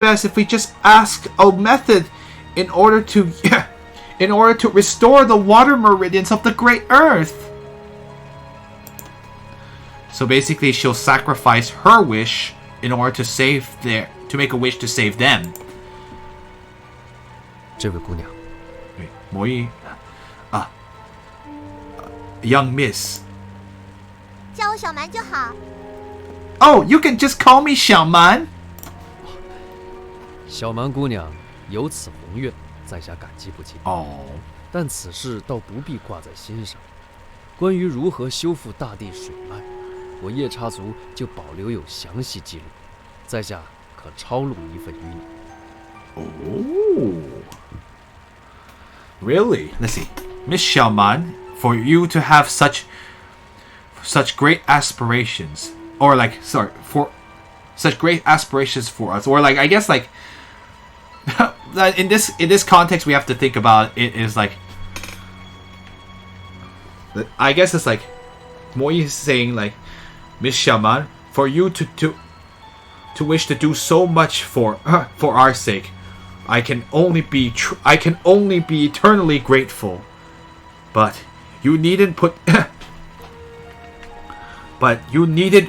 best if we just ask a method in order to restore the water meridians of the Great Earth. So basically, she'll sacrifice her wish in order to make a wish to save them. 这位姑娘，魔芋，young miss. 叫我小蛮就好。Oh, you can just call me 小蛮。小蛮姑娘有此宏愿，在下感激不尽。但此事倒不必挂在心上。关于如何修复大地水脉，我夜叉族就保留有详细记录，在下可抄录一份于Oh,你。really? Let's see, Miss Xiaoman, for you to have such great aspirations, or for such great aspirations for us, or I guess in this context we have to think about it is I guess it's Mo is saying Miss Xiaoman, for you to wish to do so much for our sake, I can only be eternally grateful. But you needn't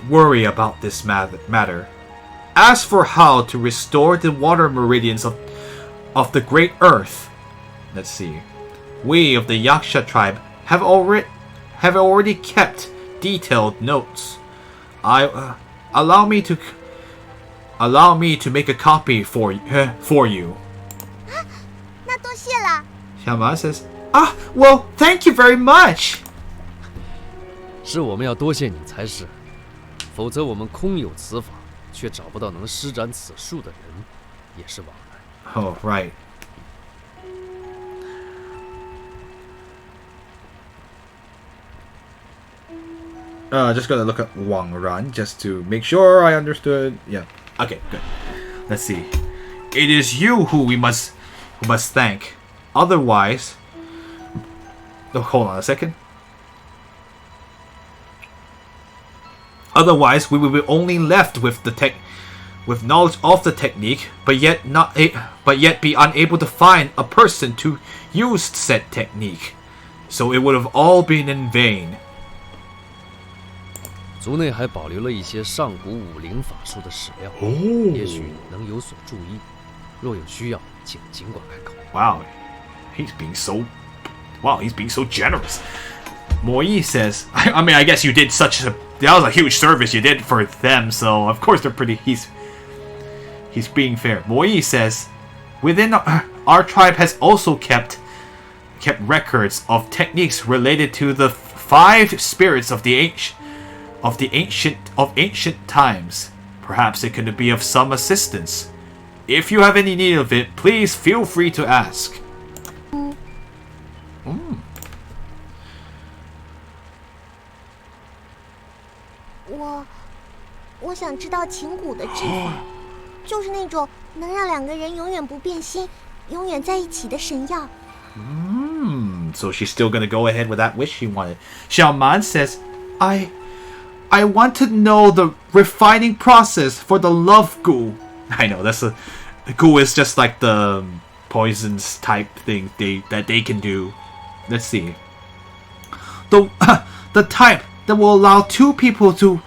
worry about this matter. As for how to restore the water meridians of the Great Earth, let's see. We of the Yaksha tribe have already kept detailed notes. Allow me to make a copy for you. 那多谢了。Xiaoman says, well, thank you very much. 是我们要多谢你才是，否则我们空有此法，却找不到能施展此术的人，也是枉然。Oh, right. Just gonna look at Wang Ran just to make sure I understood. Yeah. Okay, good. Let's see. It is you who we must thank. Otherwise, hold on a second. Otherwise, we will be only left with knowledge of the technique, but yet be unable to find a person to use said technique. So it would have all been in vain. 族内还保留了一些上古武灵法术的史料，也许能有所注意。若有需要，请尽管开口。Wow, he's being so generous. Mo Yi says, I mean, I guess you did that was a huge service you did for them, so of course they're pretty. He's being fair. Mo Yi says, within our tribe has also kept records of techniques related to the 5 spirits of ancient times. Perhaps it could be of some assistance. If you have any need of it, please feel free to ask. 我想知道琴鼓的制法，就是那种能让2个人永远不变心、永远在一起的神药。So she's still gonna go ahead with that wish she wanted. Xiaoman says, I want to know the refining process for the love goo. I know goo is just like the poisons type thing that they can do. Let's see. The type that will allow 2 people to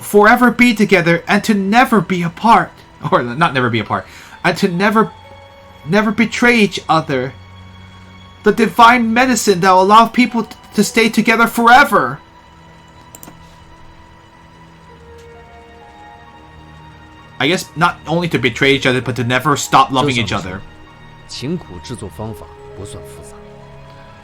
forever be together and to never be apart, or not never be apart, and to never betray each other. The divine medicine that will allow people to stay together forever. I guess not only to betray each other, but to never stop loving each other. 琴苦制作方法不算复杂，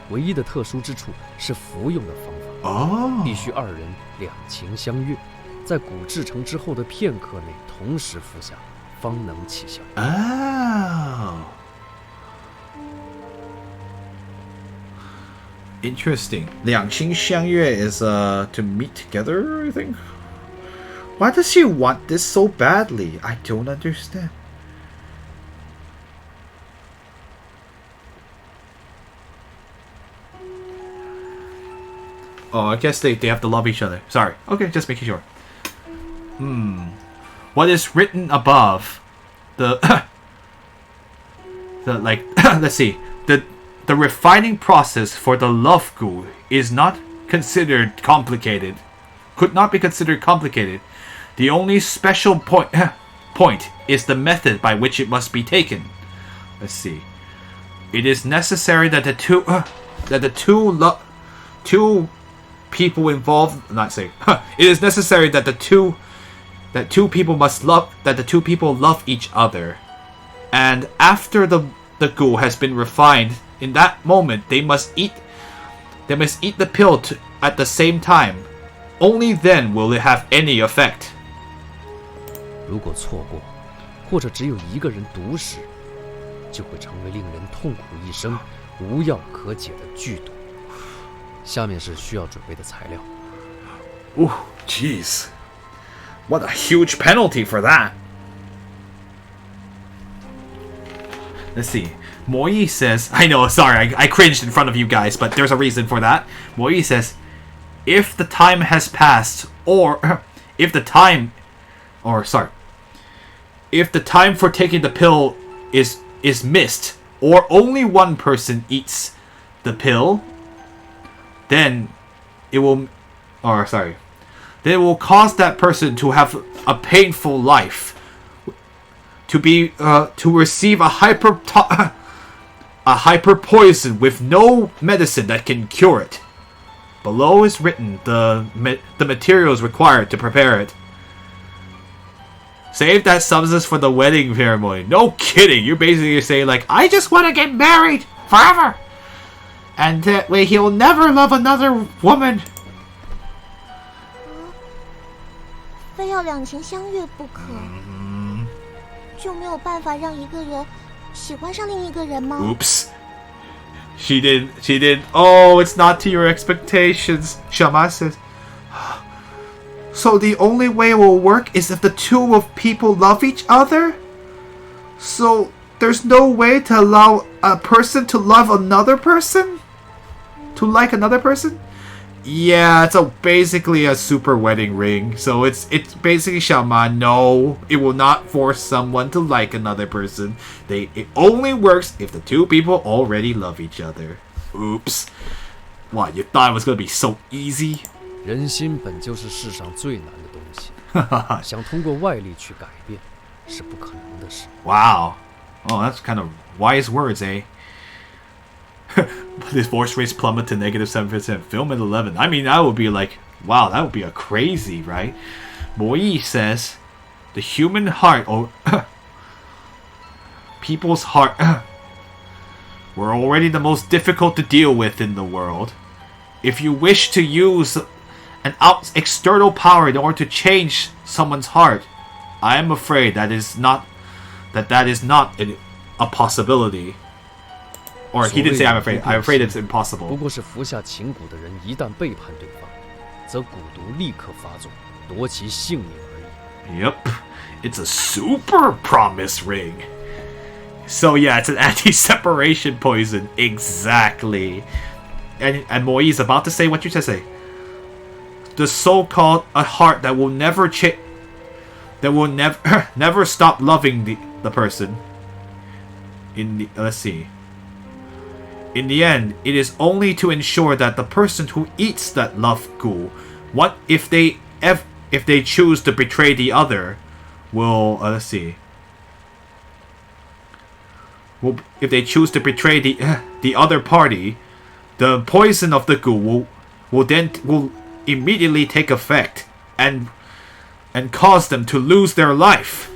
唯一的特殊之处是服用的方法。必须2人两情相悦，在蛊制成之后的片刻内同时服下，方能起效。Interesting. 两情相悦 is to meet together, I think. Why does she want this so badly? I don't understand. Oh, I guess they have to love each other. Sorry. Okay, just making sure. What is written above the let's see, the refining process for the love goo is not considered complicated. Could not be considered complicated. The only special point is the method by which it must be taken. Let's see. It is necessary that the two people involved. Not say. It is necessary that the two people love each other, and after the goo has been refined, in that moment they must eat the pill at the same time. Only then will it have any effect. 如果错过，或者只有一个人毒食，就会成为令人痛苦一生、无药可解的剧毒。下面是需要准备的材料。Ooh, jeez. What a huge penalty for that. Let's see. Mo Yi says, I know, sorry, I cringed in front of you guys, but there's a reason for that. Mo Yi says, if the time has passed, or if the time for taking the pill is missed, or only one person eats the pill, then it will cause that person to have a painful life, to receive a hyper poison with no medicine that can cure it. Below is written the materials required to prepare it. Save that substance for the wedding ceremony. No kidding. You're basically saying, like, I just want to get married forever, and that way he'll never love another woman. 非要两情相悦不可，就没有办法让一个人喜欢上另一个人吗？ Oops. She did. Oh, it's not to your expectations. Shama says. So the only way it will work is if the two of people love each other? So there's no way to allow a person to love another person? To like another person? Yeah, it's basically a super wedding ring. So it's basically Shama. No, it will not force someone to like another person. It only works if the two people already love each other. Oops. What, you thought it was gonna be so easy? 人心本就是世上最难的东西，想通过外力去改变，是不可能的事。Wow. Oh, that's kind of wise words, eh? This force rates plummet to -7%. Film at 11. I mean, that would be like, wow, that would be a crazy, right? Mo Yi says, the human heart, or people's heart, were already the most difficult to deal with in the world. If you wish to use an external power in order to change someone's heart, I am afraid that is not a possibility. Or he didn't say I'm afraid. I'm afraid it's impossible. 不过是服下情蛊的人一旦背叛对方，则蛊毒立刻发作，夺其性命而已。Yep, it's a super promise ring. So yeah, it's an anti-separation poison. Exactly. And Mo Yi is about to say what you just say. The so-called a heart that will never never stop loving the person. Let's see. In the end, it is only to ensure that the person who eats that love goo, if they choose to betray the other, will let's see. If they choose to betray the other party, the poison of the goo will immediately take effect and cause them to lose their life.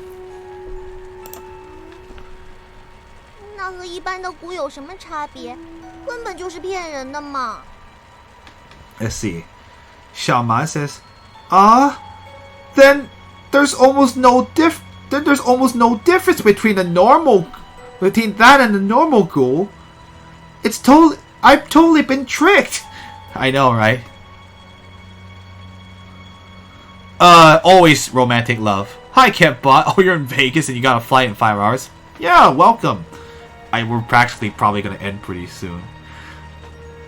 那和一般的蛊有什么差别？根本就是骗人的嘛。 Let's see. Xiaoma says, then there's almost no difference between that and the normal ghoul. I've totally been tricked. I know, right? Always romantic love. Hi, Kempbot. Oh, you're in Vegas and you got a flight in 5 hours. Yeah, welcome. We're practically probably gonna end pretty soon.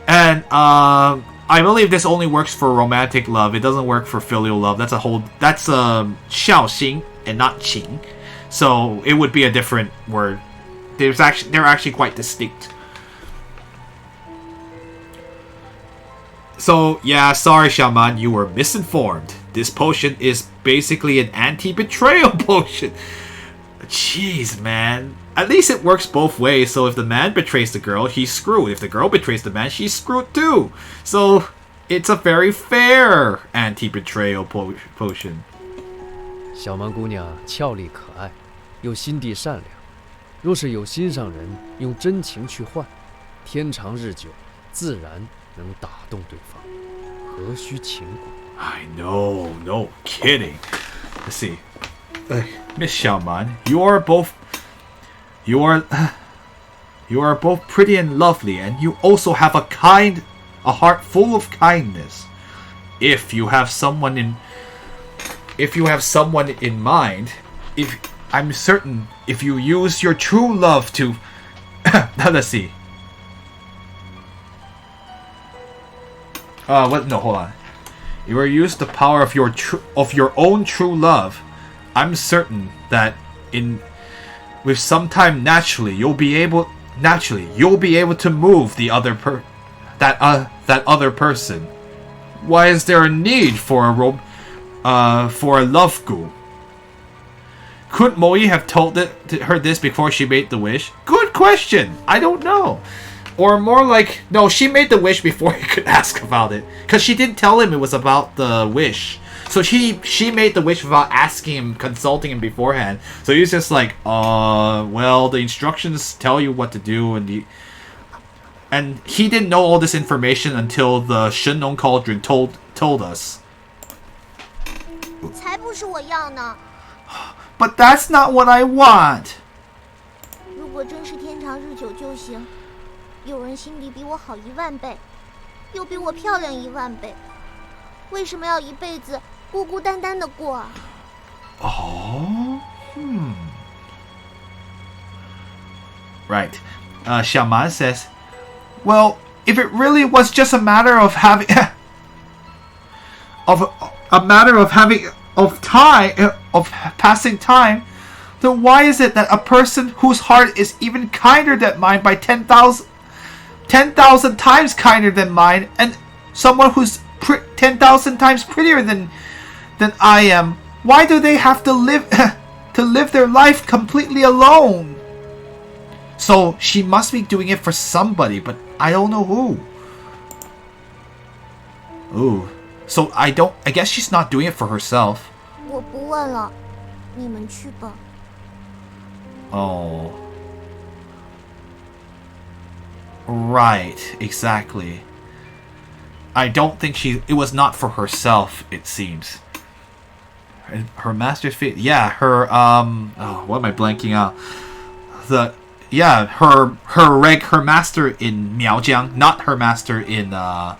And I believe this only works for romantic love. It doesn't work for filial love. That's 孝心 and not 情. So it would be a different word. They're actually quite distinct. So yeah, sorry Shaman, you were misinformed. This potion is basically an anti-betrayal potion. Jeez, man. At least it works both ways, so if the man betrays the girl, he's screwed. If the girl betrays the man, she's screwed too. So it's a very fair anti-betrayal potion. 小蛮姑娘俏丽可爱，又心地善良。若是有心上人用真情去换，天长日久，自然能打动对方，何须情蛊？ I know, no kidding. Let's see. Miss Xiaoman, you are both pretty and lovely, and you also have a heart full of kindness. If you have someone in mind, I'm certain if you use your true love to let's see. No, hold on. You will use the power of your own true love. I'm certain that with some time naturally you'll be able to move the other that other person. Why is there a need for a love goo? Couldn't Moi have told her this before she made the wish? Good question. I don't know. Or more like, no, she made the wish before he could ask about it. Because she didn't tell him it was about the wish. So she made the wish without asking him, consulting him beforehand. So he was just like, well, the instructions tell you what to do, and he didn't know all this information until the Shenlong Cauldron told us. 才不是我要呢。 But that's not what I want. 如果真是天长日久就行，有人心里比我好10000倍，又比我漂亮10000倍，为什么要一辈子孤孤单单的过啊？ Right. Xiaoman says, well, if it really was just a matter of having of passing time, then why is it that a person whose heart is even kinder than mine by 10,000 times kinder than mine, and someone who's 10,000 times prettier than I am, why do they have to live their life completely alone? So she must be doing it for somebody, but I don't know who. Ooh. So I guess she's not doing it for herself. 我不问了，你们去吧。 Oh. Right, exactly. I don't think it was not for herself, it seems. Her master's fate, yeah, her, what am I blanking out? Her master in Miaojiang, not her master in why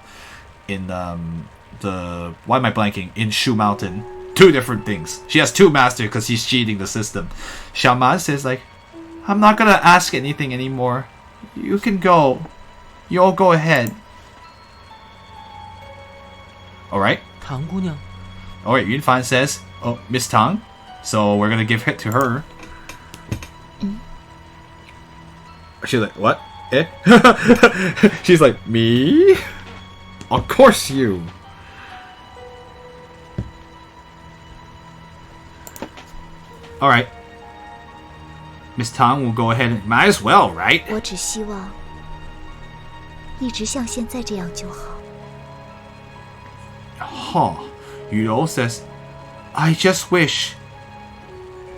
am I blanking? In Shu Mountain. Two different things. She has two masters because she's cheating the system. Xiaoman says like, I'm not gonna ask anything anymore. You can go. You all go ahead. Alright. 唐姑娘 Alright, Yunfan says, oh, Miss Tang. So we're gonna give it to her. She's like, what? Eh? She's like, me? Of course you. Alright. Miss Tang will go ahead and might as well, right? 我只希望一直像现在这样就好。 Huh. Yudo says, I just wish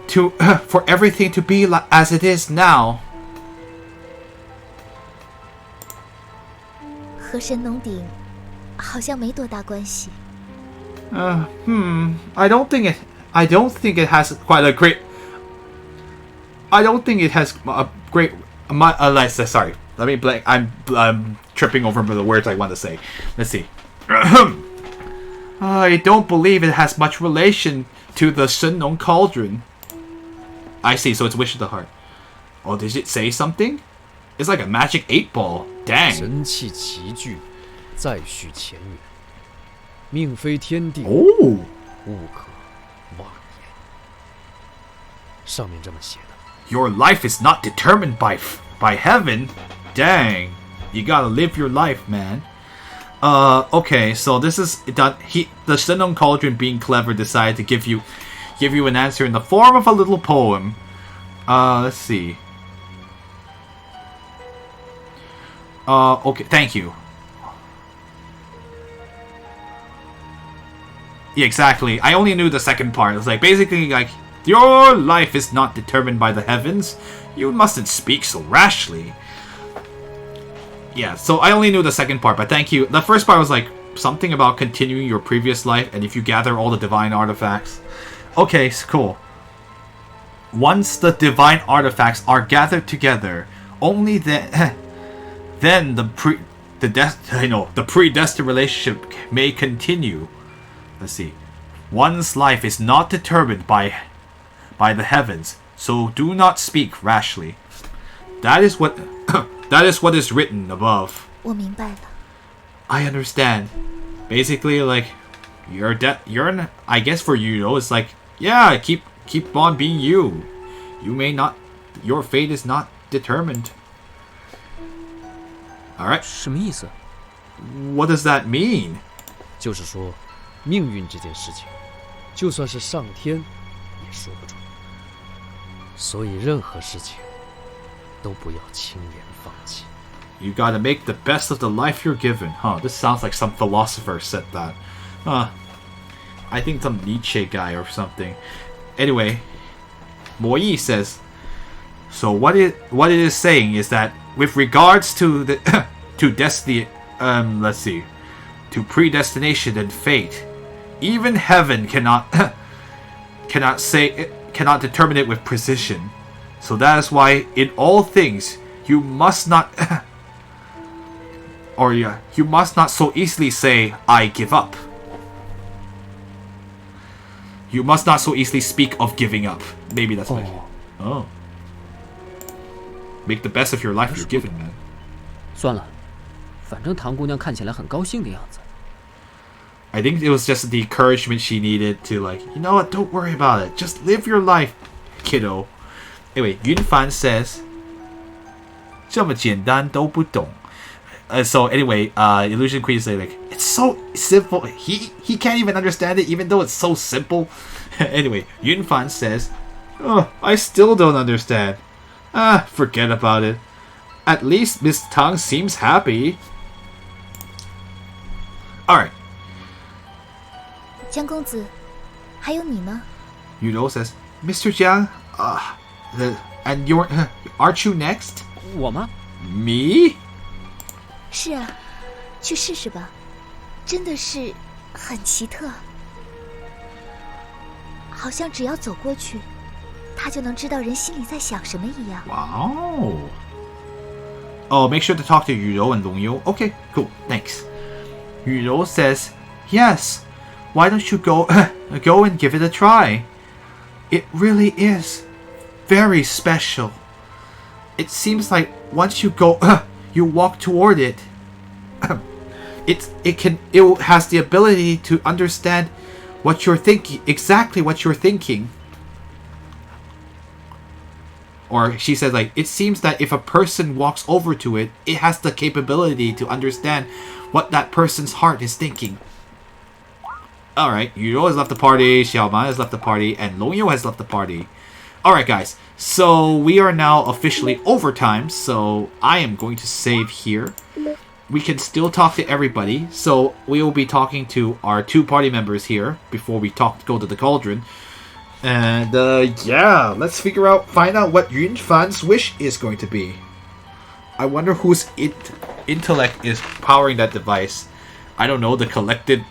for everything to be as it is now. 和神农鼎好像没多大关系。 I don't think it has quite a great. I don't think it has a great. Sorry, let me blank. I'm tripping over the words I want to say. Let's see. I don't believe it has much relation to the Shenlong Cauldron. I see. So it's Wish of the Heart. Oh, did it say something? It's like a magic 8-ball. Dang. 神气齐聚，再续前缘。命非天定， Oh. 勿可妄言。上面这么写的。Your life is not determined by heaven. Dang, you gotta live your life, man. Okay, so this is done. The Shenong Cauldron, being clever, decided to give you an answer in the form of a little poem. Let's see. Okay, thank you. Yeah, exactly. I only knew the second part. It's like, basically, like, your life is not determined by the heavens. You mustn't speak so rashly. Yeah, so I only knew the second part, but thank you. The first part was like, something about continuing your previous life, and if you gather all the divine artifacts. Okay, cool. Once the divine artifacts are gathered together, only then, then the predestined relationship may continue. Let's see. One's life is not determined by the heavens, so do not speak rashly. That is what is written above. 我明白了。 I understand. Basically, like, I guess for you, though, it's like, yeah, keep on being you. Your fate is not determined. Alright. 什么意思？ What does that mean? 就是说，命运这件事情，就算是上天也说不准。所以任何事情都不要轻言放弃。 You gotta make the best of the life you're given. Huh, this sounds like some philosopher said that. I think some Nietzsche guy or something. Anyway, Mo Yi says, so what it is saying is that with regards to the to destiny, let's see, to predestination and fate, even heaven cannot determine it with precision. So that is why in all things you must not you must not so easily say, I give up. You must not so easily speak of giving up. Maybe that's what Oh. Make the best of your life you're given, man. 算了，反正唐姑娘看起来很高兴的样子。 I think it was just the encouragement she needed to, like, you know what, don't worry about it. Just live your life, kiddo. Anyway, Yunfan says, 这么简单都不懂. So anyway, Illusion Queen say, like, it's so simple. He can't even understand it, even though it's so simple. Anyway, Yunfan says, oh, I still don't understand. Forget about it. At least Miss Tang seems happy. Alright. 江公子，还有你呢？ Yudo says, Mr. Jiang, and aren't you next? 我吗？ Me? 是啊，去试试吧，真的是很奇特。好像只要走过去，他就能知道人心里在想什么一样。 Wow. Oh, make sure to talk to Yudo and Longyo. Okay, cool, thanks. Yudo says, yes, why don't you go and give it a try? It really is very special. It seems like once you go, you walk toward it. It has the ability to understand what you're thinking, exactly what you're thinking. Or she says, like, it seems that if a person walks over to it, it has the capability to understand what that person's heart is thinking. Alright, Yudo has left the party, Xiaoman has left the party, and Longyo has left the party. Alright guys, so we are now officially overtime, so I am going to save here. We can still talk to everybody, so we will be talking to our 2 party members here before we go to the cauldron. And yeah, let's find out what Yunfan's wish is going to be. I wonder whose intellect is powering that device. I don't know, the collected...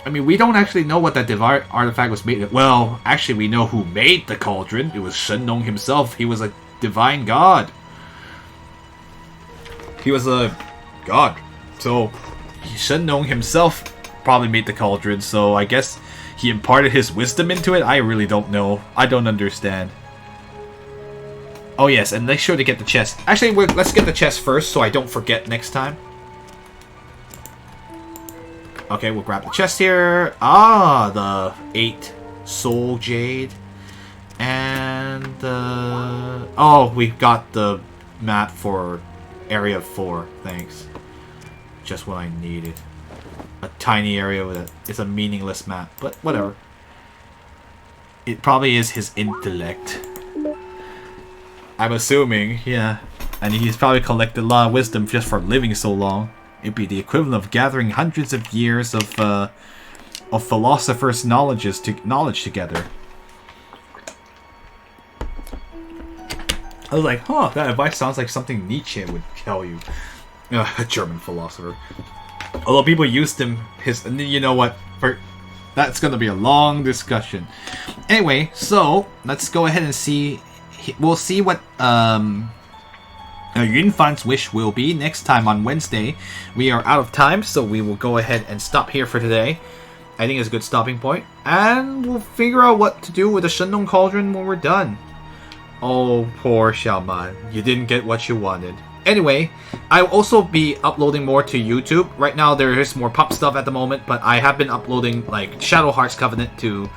I mean, we don't actually know what that divine artifact was made of. Well, actually, we know who made the cauldron. It was Shenong himself. He was a divine god. He was a god. So, Shenong himself probably made the cauldron. So, I guess he imparted his wisdom into it. I really don't know. I don't understand. Oh, yes, and make sure to get the chest. Actually, let's get the chest first so I don't forget next time. Okay, we'll grab the chest here. Ah, the 8 soul jade. And And oh, we got the map for Area 4. Thanks. Just what I needed. A tiny area with it's a meaningless map, but whatever. It probably is his intellect. I'm assuming, yeah. And he's probably collected a lot of wisdom just for living so long. It'd be the equivalent of gathering hundreds of years of philosophers' knowledge together. I was like, huh, that advice sounds like something Nietzsche would tell you. A German philosopher. Although people used him, you know what, that's gonna be a long discussion. Anyway, so let's go ahead and see. We'll see what Yunfan's wish will be next time on Wednesday. We are out of time, so we will go ahead and stop here for today. I think it's a good stopping point, and we'll figure out what to do with the Shendong Cauldron when we're done. Oh, poor Xiaoman, you didn't get what you wanted. Anyway, I'll also be uploading more to YouTube. Right now there is more pop stuff at the moment, but I have been uploading like Shadow Hearts Covenant to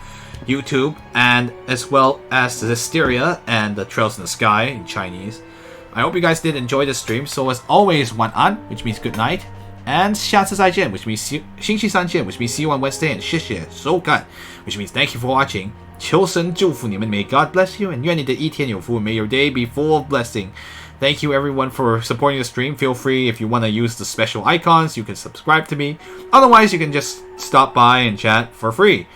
YouTube, and as well as the Hysteria and the Trails in the Sky in Chinese. I hope you guys did enjoy the stream. So as always, 晚安, which means good night, and 下次再见, which means 星期三见, which means see you on Wednesday, and 谢谢收看, which means thank you for watching. 求神祝福你们, may God bless you, and 愿你的一天有福, may your day be full of blessing. Thank you everyone for supporting the stream. Feel free, if you want to use the special icons, you can subscribe to me. Otherwise, you can just stop by and chat for free.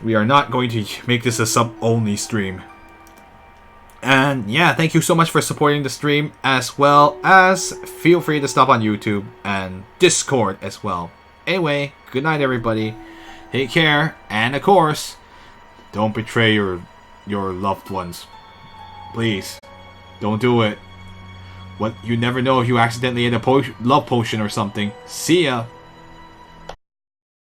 We are not going to make this a sub-only stream. And yeah, thank you so much for supporting the stream, as well as feel free to stop on YouTube and Discord as well. Anyway, good night everybody. Take care, and of course, don't betray your loved ones. Please, don't do it. You never know if you accidentally ate a love potion or something. See ya.